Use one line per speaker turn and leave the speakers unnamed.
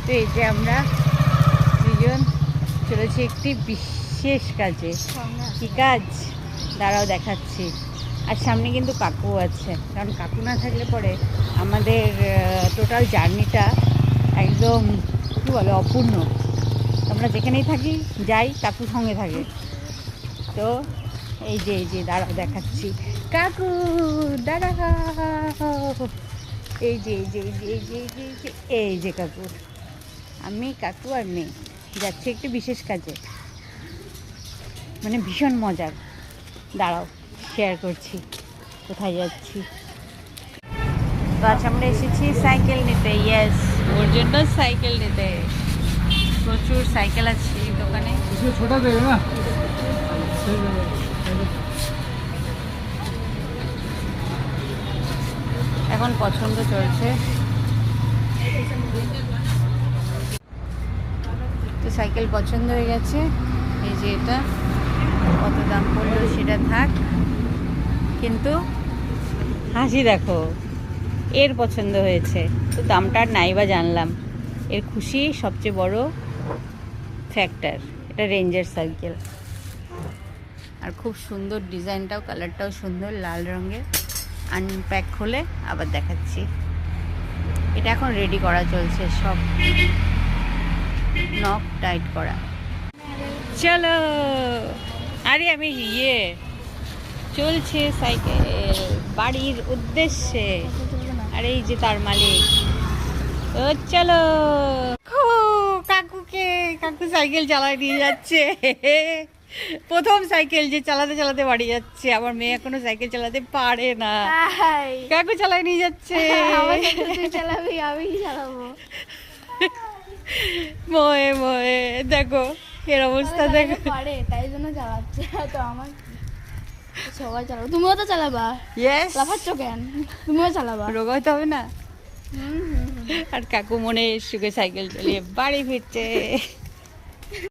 তো এই যে আমরা দুজন চলেছি একটি বিশেষ কাজে। কি কাজ দাঁড়াও দেখাচ্ছি। আর সামনে কিন্তু কাকু আছে, কারণ কাকু না থাকলে পরে আমাদের টোটাল জার্নিটা একদম কী বলে অপূর্ণ। আমরা যেখানেই থাকি যাই কাকু সঙ্গে থাকে। তো এই যে দাঁড়াও দেখাচ্ছি, কাকু দাঁড়াও, এই যে কাকু, আমি কাকু আর মেয়ে যাচ্ছি একটি বিশেষ কাজে, মানে ভীষণ মজার। দাঁড়াও শেয়ার করছি কোথায় যাচ্ছি। তো আজ আমরা এসেছি সাইকেল নিতে। ইয়েস, ওর জন্য সাইকেল নিতে। প্রচুর সাইকেল আছে এই দোকানে।
ছোটা দেবে না,
এখন পছন্দ চলছে। তো সাইকেল পছন্দ হয়ে গেছে। এই যে এটা কত দাম পড়লো সেটা থাক, কিন্তু হাসি দেখো, এর পছন্দ হয়েছে। তো দামটা আর নাই বা জানলাম, এর খুশি সবচেয়ে বড় ফ্যাক্টর। এটা রেঞ্জার সাইকেল, আর খুব সুন্দর ডিজাইনটাও, কালারটাও সুন্দর, লাল রঙের। আনপ্যাক হলে আবার দেখাচ্ছি। এটা এখন রেডি করা চলছে, সব নক টাইট করা। চলো, আরে আমি চলছে সাইকেল বাড়ির উদ্দেশ্যে। আর এই যে তার মালিক। তো চলো, কাকু সাইকেল চালায় নিয়ে যাচ্ছে। প্রথম সাইকেল যে চালাতে চালাতে বাড়ি যাচ্ছে। আমার মেয়ে এখনো সাইকেল চালাতে পারে না, কাকু চালায় নিয়ে যাচ্ছে। ময়ে ময়ে দেখো এর অবস্থা, দেখো
পারে তাই জন্য চালাচ্ছে। তো আমার সবাই চালাবো, তুমিও তো চালাবা।
ইয়েস,
লাফাচ্ছ কেন? তুমিও চালাবা,
রোগা হতে হবে না। আর কাকু মনে সুখে সাইকেল চালিয়ে বাড়ি ফিরছে।